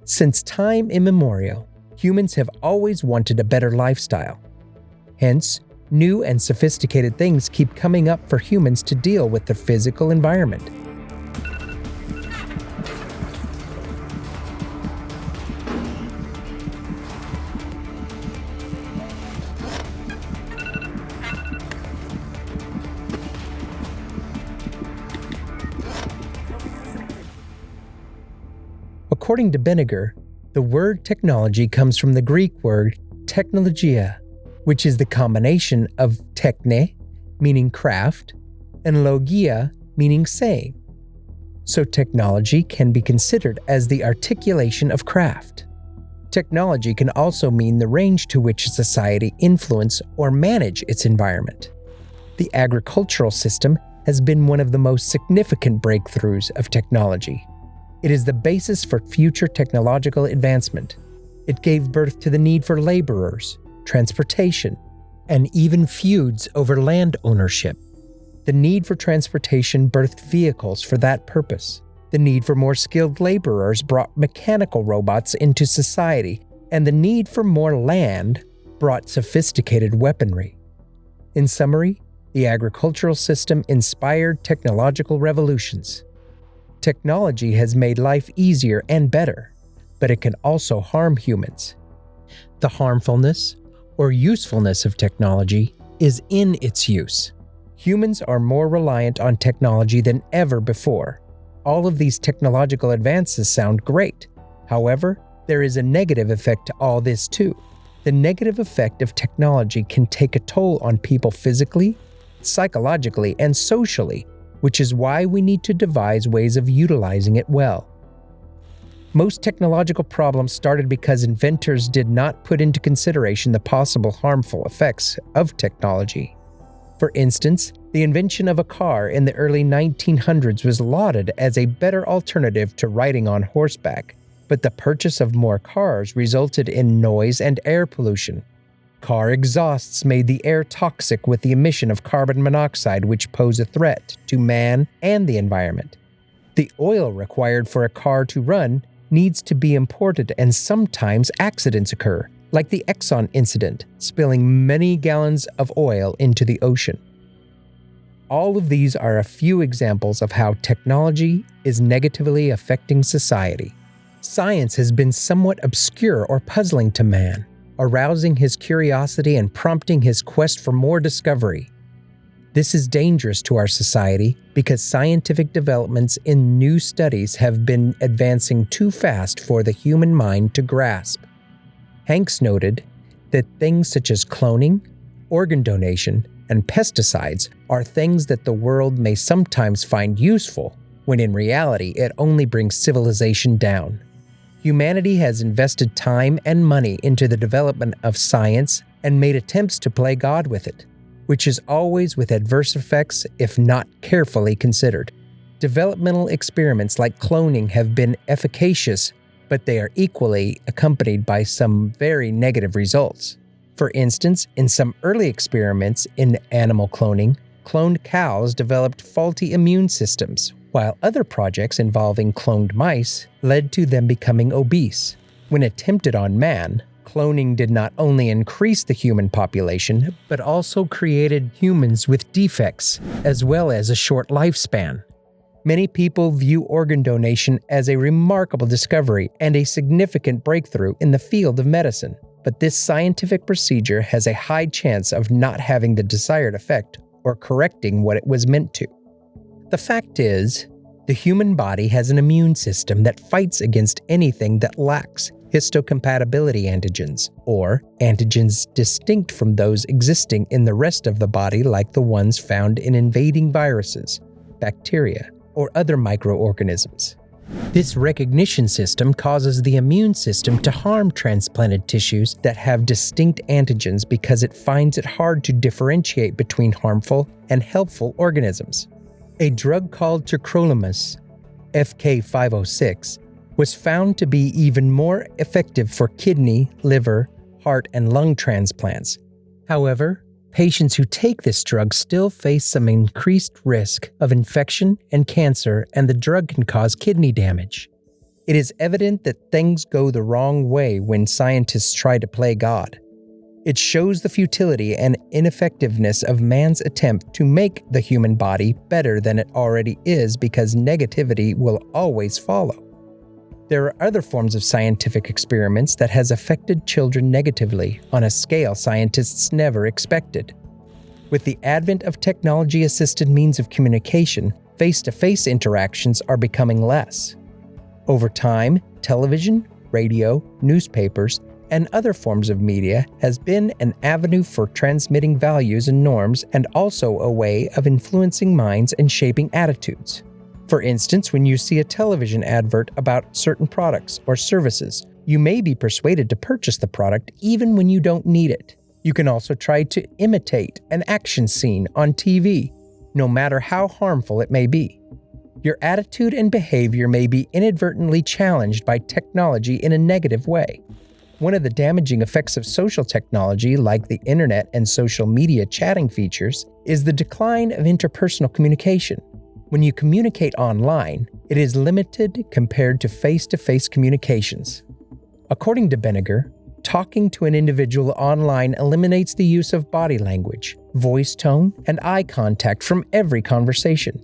Since time immemorial, humans have always wanted a better lifestyle. Hence, new and sophisticated things keep coming up for humans to deal with the physical environment. According to Benninger, the word technology comes from the Greek word technologia, which is the combination of techne, meaning craft, and logia, meaning saying. So technology can be considered as the articulation of craft. Technology can also mean the range to which a society influence or manage its environment. The agricultural system has been one of the most significant breakthroughs of technology. It is the basis for future technological advancement. It gave birth to the need for laborers, transportation, and even feuds over land ownership. The need for transportation birthed vehicles for that purpose. The need for more skilled laborers brought mechanical robots into society, and the need for more land brought sophisticated weaponry. In summary, the agricultural system inspired technological revolutions. Technology has made life easier and better, but it can also harm humans. The harmfulness or usefulness of technology is in its use. Humans are more reliant on technology than ever before. All of these technological advances sound great. However, there is a negative effect to all this too. The negative effect of technology can take a toll on people physically, psychologically, and socially, which is why we need to devise ways of utilizing it well. Most technological problems started because inventors did not put into consideration the possible harmful effects of technology. For instance, the invention of a car in the early 1900s was lauded as a better alternative to riding on horseback, but the purchase of more cars resulted in noise and air pollution. Car exhausts made the air toxic with the emission of carbon monoxide, which pose a threat to man and the environment. The oil required for a car to run needs to be imported, and sometimes accidents occur, like the Exxon incident, spilling many gallons of oil into the ocean. All of these are a few examples of how technology is negatively affecting society. Science has been somewhat obscure or puzzling to man, arousing his curiosity and prompting his quest for more discovery. This is dangerous to our society because scientific developments in new studies have been advancing too fast for the human mind to grasp. Hanks noted that things such as cloning, organ donation, and pesticides are things that the world may sometimes find useful, when in reality it only brings civilization down. Humanity has invested time and money into the development of science and made attempts to play God with it, which is always with adverse effects if not carefully considered. Developmental experiments like cloning have been efficacious, but they are equally accompanied by some very negative results. For instance, in some early experiments in animal cloning, cloned cows developed faulty immune systems, while other projects involving cloned mice led to them becoming obese. When attempted on man, cloning did not only increase the human population, but also created humans with defects, as well as a short lifespan. Many people view organ donation as a remarkable discovery and a significant breakthrough in the field of medicine, but this scientific procedure has a high chance of not having the desired effect or correcting what it was meant to. The fact is, the human body has an immune system that fights against anything that lacks histocompatibility antigens, or antigens distinct from those existing in the rest of the body, like the ones found in invading viruses, bacteria, or other microorganisms. This recognition system causes the immune system to harm transplanted tissues that have distinct antigens because it finds it hard to differentiate between harmful and helpful organisms. A drug called tacrolimus, FK506, was found to be even more effective for kidney, liver, heart, and lung transplants. However, patients who take this drug still face some increased risk of infection and cancer, and the drug can cause kidney damage. It is evident that things go the wrong way when scientists try to play God. It shows the futility and ineffectiveness of man's attempt to make the human body better than it already is because negativity will always follow. There are other forms of scientific experiments that has affected children negatively on a scale scientists never expected. With the advent of technology-assisted means of communication, face-to-face interactions are becoming less. Over time, television, radio, newspapers, and other forms of media has been an avenue for transmitting values and norms and also a way of influencing minds and shaping attitudes. For instance, when you see a television advert about certain products or services, you may be persuaded to purchase the product even when you don't need it. You can also try to imitate an action scene on TV, no matter how harmful it may be. Your attitude and behavior may be inadvertently challenged by technology in a negative way. One of the damaging effects of social technology, like the internet and social media chatting features, is the decline of interpersonal communication. When you communicate online, it is limited compared to face-to-face communications. According to Benninger, talking to an individual online eliminates the use of body language, voice tone, and eye contact from every conversation.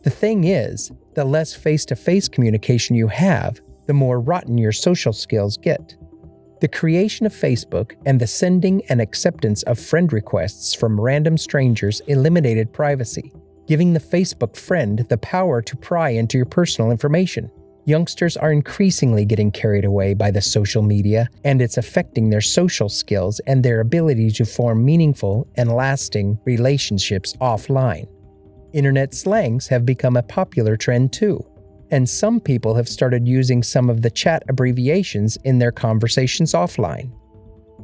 The thing is, the less face-to-face communication you have, the more rotten your social skills get. The creation of Facebook and the sending and acceptance of friend requests from random strangers eliminated privacy, giving the Facebook friend the power to pry into your personal information. Youngsters are increasingly getting carried away by the social media, and it's affecting their social skills and their ability to form meaningful and lasting relationships offline. Internet slangs have become a popular trend too, and some people have started using some of the chat abbreviations in their conversations offline.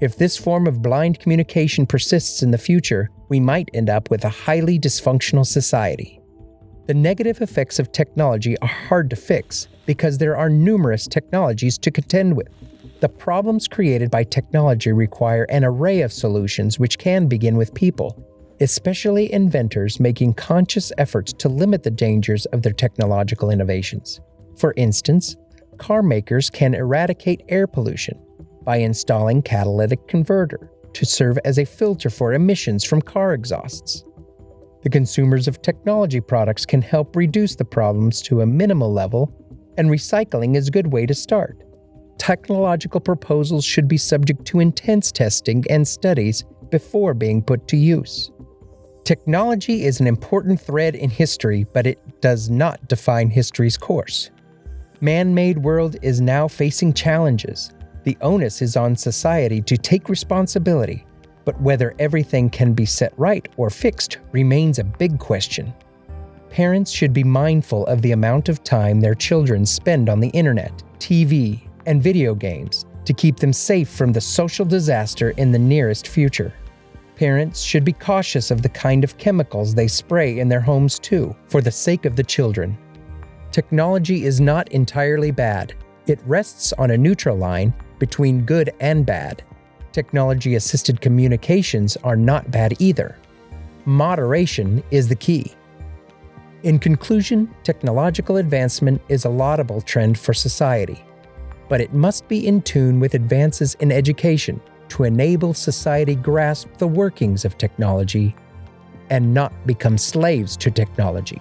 If this form of blind communication persists in the future, we might end up with a highly dysfunctional society. The negative effects of technology are hard to fix because there are numerous technologies to contend with. The problems created by technology require an array of solutions which can begin with people, especially inventors making conscious efforts to limit the dangers of their technological innovations. For instance, car makers can eradicate air pollution by installing catalytic converter to serve as a filter for emissions from car exhausts. The consumers of technology products can help reduce the problems to a minimal level, and recycling is a good way to start. Technological proposals should be subject to intense testing and studies before being put to use. Technology is an important thread in history, but it does not define history's course. Man-made world is now facing challenges. The onus is on society to take responsibility, but whether everything can be set right or fixed remains a big question. Parents should be mindful of the amount of time their children spend on the internet, TV, and video games to keep them safe from the social disaster in the nearest future. Parents should be cautious of the kind of chemicals they spray in their homes too, for the sake of the children. Technology is not entirely bad. It rests on a neutral line between good and bad. Technology-assisted communications are not bad either. Moderation is the key. In conclusion, technological advancement is a laudable trend for society, but it must be in tune with advances in education to enable society grasp the workings of technology and not become slaves to technology.